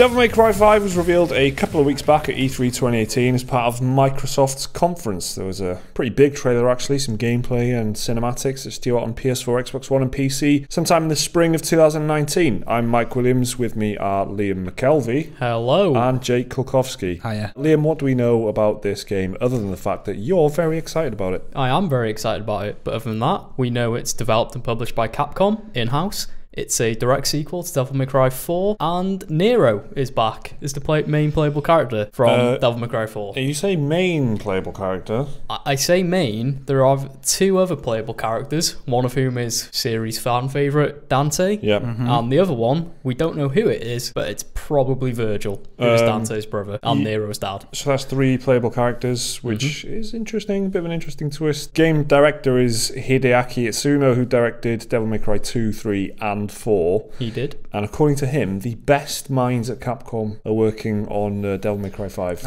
Devil May Cry 5 was revealed a couple of weeks back at E3 2018 as part of Microsoft's conference. There was a pretty big trailer actually, some gameplay and cinematics that's due out on PS4, Xbox One and PC sometime in the spring of 2019. I'm Mike Williams, with me are Liam McKelvey. Hello. And Jake Kulkowski. Hiya. Liam, what do we know about this game other than the fact that you're very excited about it? I am very excited about it, but other than that, we know it's developed and published by Capcom in-house. It's a direct sequel to Devil May Cry 4, and Nero is back as the main playable character from Devil May Cry 4. You say main playable character? I say main. There are two other playable characters, one of whom is series fan favourite Dante, yep. And the other one, we don't know who it is, but it's probably Virgil, who is Dante's brother and Nero's dad. So that's 3 playable characters, which is interesting, a bit of an interesting twist. Game director is Hideaki Itsuno, who directed Devil May Cry 2, 3 and 4. He did. And according to him, the best minds at Capcom are working on Devil May Cry 5.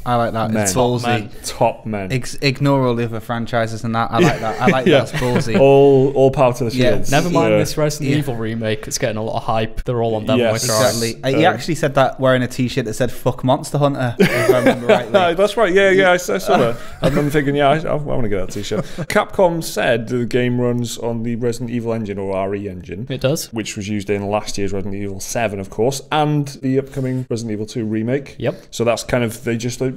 I like that. Men. It's ballsy. Top men. Ignore all the other franchises and that. I like that. I like yeah. That's ballsy. All power to the shields. Never mind this Resident Evil remake. It's getting a lot of hype. They're all on Devil May Cry. Exactly. He actually said that wearing a t-shirt that said "fuck Monster Hunter," if I remember rightly. That's right. Yeah. I saw that. I remember thinking, I want to get that t-shirt. Capcom said the game runs on the Resident Evil engine, or RE engine. It does. Which was used in last year's Resident Evil 7, of course, and the upcoming Resident Evil 2 remake. Yep. So that's kind of,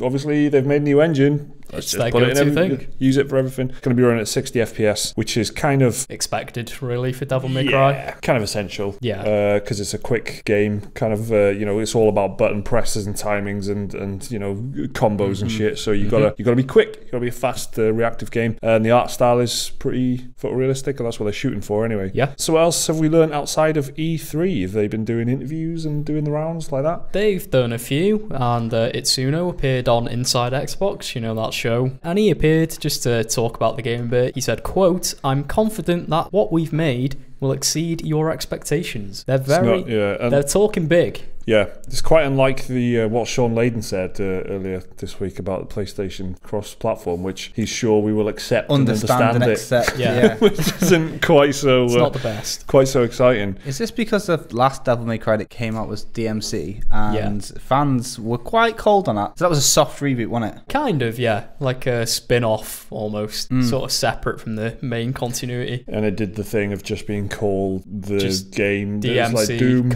obviously they've made a new engine. It's their go-to thing. Use it for everything. It's going to be running at 60 FPS, which is kind of expected, really, for Devil May Cry. Kind of essential. Yeah. Because it's a quick game. Kind of, it's all about button presses and timings and combos and shit. So you gotta be quick. You gotta be a fast, reactive game. And the art style is pretty photorealistic, and that's what they're shooting for anyway. Yeah. So what else have we learned outside of E3? Have they been doing interviews and doing the rounds like that? They've done a few, and Itsuno appeared on Inside Xbox, that show, and he appeared just to talk about the game a bit. He said, quote, "I'm confident that what we've made will exceed your expectations." They're they're talking big. Yeah, it's quite unlike the what Sean Layden said earlier this week about the PlayStation cross-platform, which he's sure we will accept understand and accept. Yeah. Which isn't quite so. It's not the best. Quite so exciting. Is this because the last Devil May Cry that came out was DMC, and fans were quite cold on that? So that was a soft reboot, wasn't it? Kind of, yeah, like a spin-off almost, sort of separate from the main continuity. And it did the thing of just being called the game DMC like Doom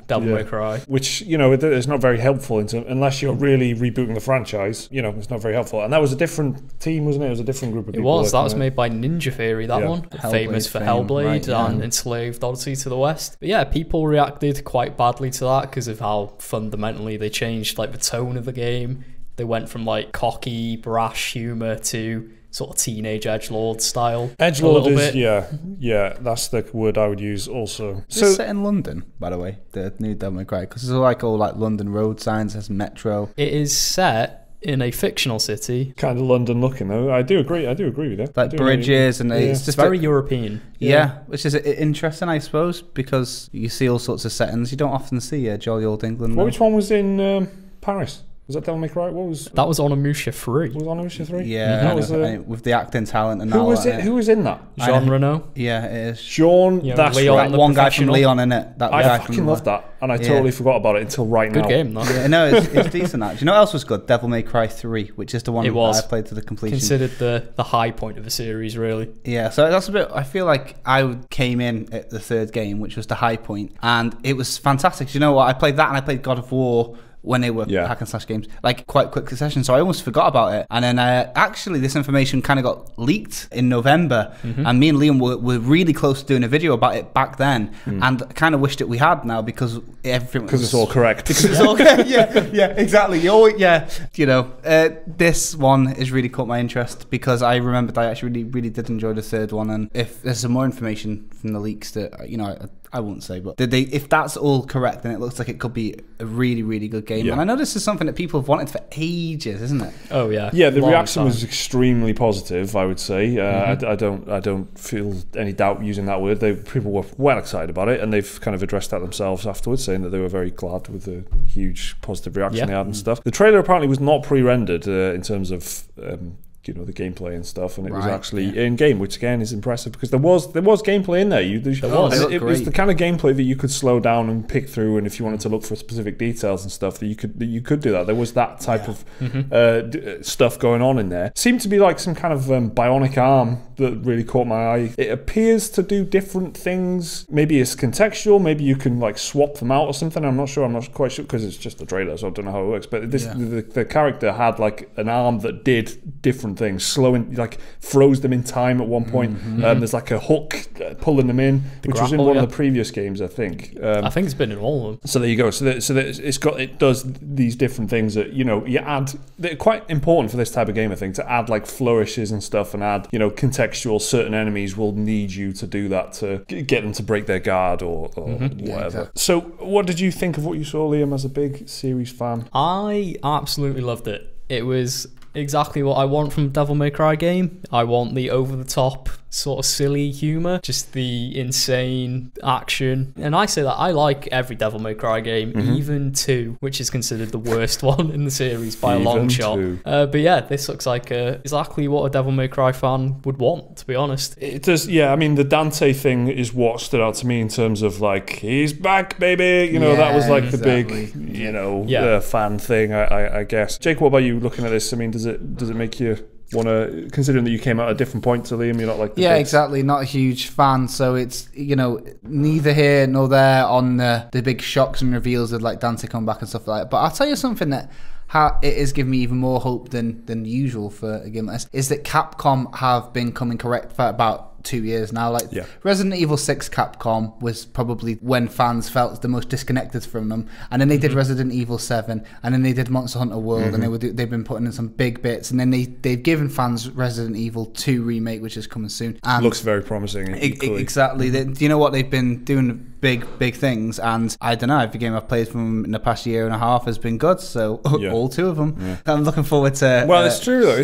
Devil May Cry. Which, it's not very helpful unless you're really rebooting the franchise. It's not very helpful. And that was a different team, wasn't it? It was a different group of people. That was made by Ninja Theory, that one. Famous for Hellblade and Enslaved Odyssey to the West. But yeah, people reacted quite badly to that because of how fundamentally they changed the tone of the game. They went from cocky, brash humour to sort of teenage edgelord style. Edgelord is, yeah, that's the word I would use also. So it's set in London, by the way, the new Devil May Cry, because it's all London road signs, there's metro. It is set in a fictional city. Kind of London looking though. I do agree with you. Bridges and it's just very European. Yeah, which is interesting, I suppose, because you see all sorts of settings you don't often see jolly old England. Which one was in Paris? Was that Devil May Cry? That was Onimusha 3. Was Onimusha 3? Yeah, that was with the acting talent and who was it? Who was in that? Jean Reno. Yeah, it is. Jean, that's Leon, right. One guy from Leon in it. I fucking love that, and I totally forgot about it until right now. Good game, though. Yeah, no, it's decent. That. Do you know what else was good? Devil May Cry 3, which is the one that I played to the completion. Considered the high point of the series, really. Yeah, so that's a bit. I feel like I came in at the third game, which was the high point, and it was fantastic. Do you know what? I played that, and I played God of War when they were hack and slash games, quite quick succession. So I almost forgot about it. And then actually this information kind of got leaked in November. And me and Liam were really close to doing a video about it back then. And I kind of wished that we had now because everything was... Because it's all correct. Because it's all yeah, exactly. This one has really caught my interest because I remembered I actually really did enjoy the third one. And if there's some more information from the leaks that, I won't say, but if that's all correct, then it looks like it could be a really, really good game. Yeah. And I know this is something that people have wanted for ages, isn't it? Oh yeah. Yeah, the reaction was extremely positive, I would say. I don't feel any doubt using that word. People were well excited about it, and they've kind of addressed that themselves afterwards, saying that they were very glad with the huge positive reaction they had and stuff. The trailer apparently was not pre-rendered in terms of the gameplay and stuff, and it was actually in game, which again is impressive because there was gameplay in there. It was the kind of gameplay that you could slow down and pick through, and if you wanted to look for specific details and stuff, that you could do that. There was that type of stuff going on in there. Seemed to be like some kind of bionic arm that really caught my eye. It appears to do different things. Maybe it's contextual. Maybe you can like swap them out or something. I'm not quite sure because it's just a trailer, so I don't know how it works. But the character had like an arm that did different things, froze them in time at one point. There's like a hook pulling them in, which was in one of the previous games, I think. I think it's been in all of them. So there you go. So it does these different things that you add. They're quite important for this type of game, I think, to add like flourishes and stuff, and add contextual. Certain enemies will need you to do that to get them to break their guard or whatever. Yeah, exactly. So what did you think of what you saw, Liam, as a big series fan? I absolutely loved it. It was exactly what I want from a Devil May Cry game. I want the over-the-top sort of silly humour, just the insane action. And I say that I like every Devil May Cry game, even 2, which is considered the worst one in the series by a long shot. But yeah, this looks like exactly what a Devil May Cry fan would want, to be honest. It does, yeah. I mean, the Dante thing is what stood out to me in terms of like, he's back, baby. That was like the big, fan thing, I guess. Jake, what about you looking at this? I mean, does it make you want to, considering that you came at a different point to Liam, you're not like exactly, not a huge fan, so it's neither here nor there on the big shocks and reveals of like Dante come back and stuff like that. But I'll tell you something that it is giving me even more hope than usual for a game like this, is that Capcom have been coming correct for about 2 years now. Resident Evil 6 Capcom was probably when fans felt the most disconnected from them, and then they did Resident Evil 7, and then they did Monster Hunter World, and they've been putting in some big bits, and then they've given fans Resident Evil 2 remake, which is coming soon, and looks very promising. Exactly. Do you know what, they've been doing big things, and I don't know, every game I've played from them in the past year and a half has been good, so all 2 of them. I'm looking forward to it's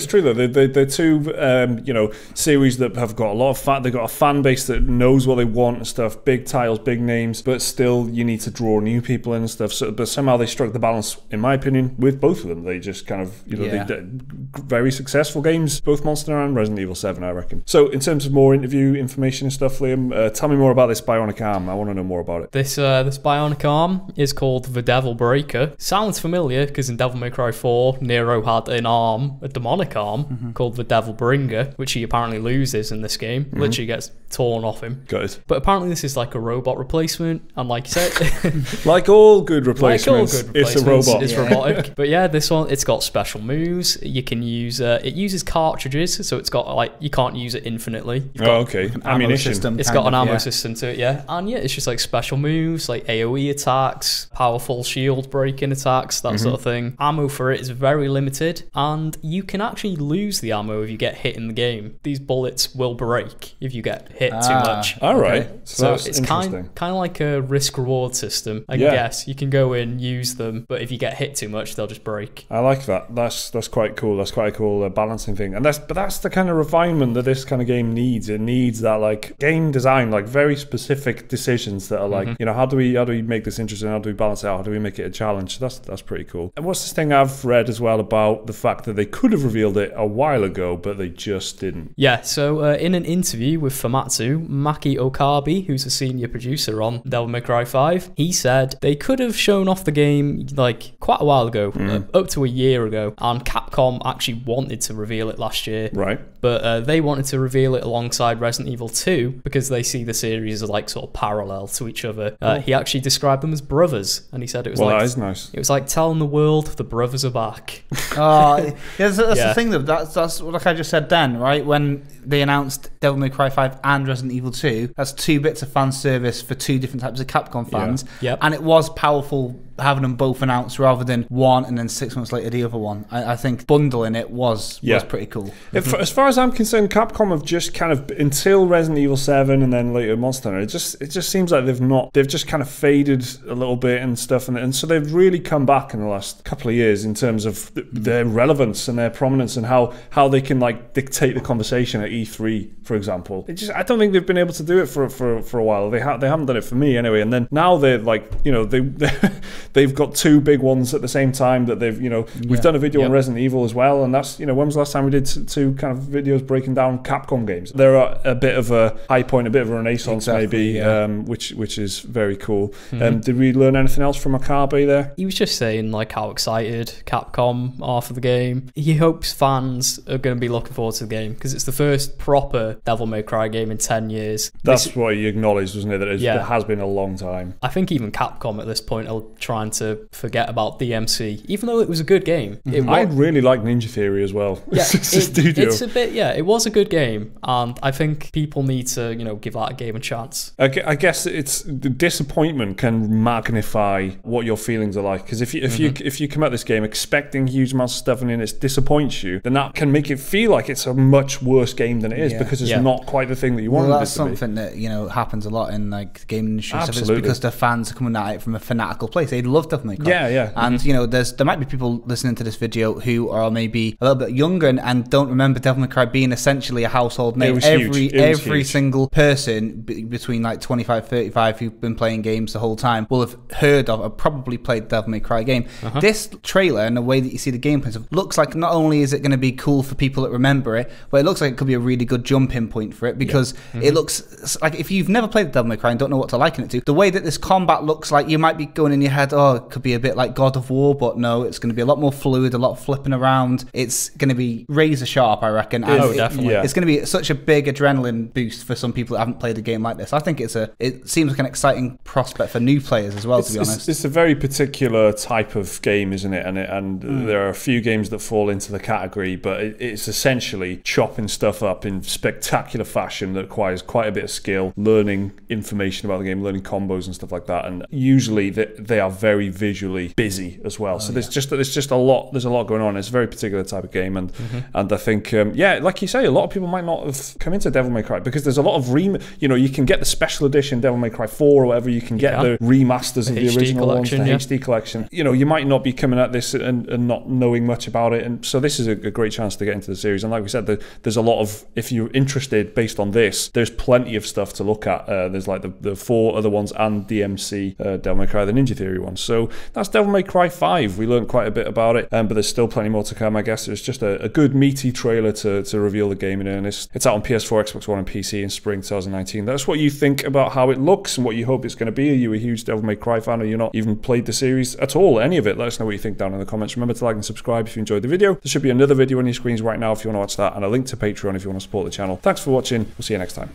true though. They're 2 series that have got a lot of they've got a fan base that knows what they want and stuff, big titles, big names, but still you need to draw new people in and stuff. But somehow they struck the balance, in my opinion, with both of them. They just kind of they did very successful games, both Monster and Resident Evil 7, I reckon. So in terms of more interview information and stuff, Liam, tell me more about this bionic arm. I want to know more about it. This bionic arm is called the Devil Breaker. Sounds familiar because in Devil May Cry 4, Nero had an arm, a demonic arm, called the Devil Bringer, which he apparently loses in this game. Literally gets torn off him. Got it. But apparently this is like a robot replacement, and like you said, like all good replacements, it's a robot. It's robotic. But yeah, this one, it's got special moves. You can use it uses cartridges, so it's got like, you can't use it infinitely. Ammunition. It's got an ammo system to it, and it's just like special moves, like AoE attacks, powerful shield breaking attacks, that sort of thing. Ammo for it is very limited, and you can actually lose the ammo if you get hit in the game. These bullets will break if you get hit too much. All right. So it's kind of like a risk-reward system, I guess. You can go in, use them, but if you get hit too much, they'll just break. I like that. That's quite cool. That's quite a cool balancing thing. And that's the kind of refinement that this kind of game needs. It needs that like game design, like very specific decisions that are like, how do we make this interesting? How do we balance it out? How do we make it a challenge? That's pretty cool. And what's this thing I've read as well about the fact that they could have revealed it a while ago, but they just didn't. Yeah, so in an interview with Famitsu, Maki Okabe, who's a senior producer on Devil May Cry 5, he said they could have shown off the game like quite a while ago, up to a year ago, and Capcom actually wanted to reveal it last year. Right. But they wanted to reveal it alongside Resident Evil 2 because they see the series as like sort of parallel to each other. He actually described them as brothers, and he said it was that is nice. It was like telling the world the brothers are back. That's the thing though. That's like I just said then, right? When they announced Devil May Cry 5 and Resident Evil 2, that's 2 bits of fan service for 2 different types of Capcom fans. And it was powerful having them both announced rather than one and then 6 months later the other one. I think bundling it was pretty cool. As far as I'm concerned, Capcom have just kind of, until Resident Evil 7 and then later Monster Hunter, it just seems like they've just kind of faded a little bit and stuff, and so they've really come back in the last couple of years in terms of their relevance and their prominence and how they can like dictate the conversation at E3, for example. I don't think they've been able to do it for a while. They haven't done it for me anyway, and then now they're like, they've got two big ones at the same time that they've, we've done a video on Resident Evil as well, and that's, when was the last time we did two kind of videos breaking down Capcom games? They're a bit of a high point, a bit of a renaissance maybe, which is very cool. Did we learn anything else from McKelvey there? He was just saying like how excited Capcom are for the game. He hopes fans are going to be looking forward to the game because it's the first proper Devil May Cry game in 10 years. That's what he acknowledged, wasn't it? That it has been a long time. I think even Capcom at this point are trying to forget about DMC, even though it was a good game. I really like Ninja Theory as well. Yeah, it's a bit, it was a good game, and I think people need to, give that game a chance. I guess it's the disappointment can magnify what your feelings are like, because if you come at this game expecting huge amounts of stuff and then it disappoints you, then that can make it feel like it's a much worse game than it is because it's not quite the thing that you wanted it to be. That's something that happens a lot in like the game industry. Absolutely. It's because the fans are coming at it from a fanatical place. They love Devil May Cry. Yeah. And there might be people listening to this video who are maybe a little bit younger and don't remember Devil May Cry being essentially a household name. Every single person between like 25, 35 who've been playing games the whole time will have heard of or probably played Devil May Cry game. This trailer and the way that you see the gameplay looks like not only is it going to be cool for people that remember it, but it looks like it could be a really good jumping point for it because it looks like if you've never played Devil May Cry and don't know what to liken it to, the way that this combat looks like, you might be going in your head, oh, it could be a bit like God of War, but no, it's going to be a lot more fluid, a lot of flipping around. It's going to be razor sharp, I reckon. Definitely. It's going to be such a big adrenaline boost for some people that haven't played a game like this. I think it seems like an exciting prospect for new players as well, to be honest. It's a very particular type of game, isn't it? And there are a few games that fall into the category, but it's essentially chopping stuff up in spectacular fashion that requires quite a bit of skill, learning information about the game, learning combos and stuff like that. And usually they are very visually busy as well. So there's just a lot going on. It's a very particular type of game, and I think like you say, a lot of people might not have come into Devil May Cry because there's a lot of you can get the special edition Devil May Cry 4 or whatever, you can get the remasters of the original ones, the HD collection. You might not be coming at this and not knowing much about it, and so this is a great chance to get into the series. And like we said, there's a lot of, if you're interested based on this, there's plenty of stuff to look at. There's like the 4 other ones and DMC, Devil May Cry, the Ninja Theory one. So that's Devil May Cry 5. We learned quite a bit about it, but there's still plenty more to come, I guess. It's just a good meaty trailer to reveal the game in earnest. It's out on PS4, Xbox One and PC in spring 2019. That's what you think about how it looks and what you hope it's going to be. Are you a huge Devil May Cry fan, or you not even played the series at all, any of it? Let us know what you think down in the comments. Remember to like and subscribe if you enjoyed the video. There should be another video on your screens right now if you want to watch that, and a link to Patreon if you want to support the channel. Thanks for watching. We'll see you next time.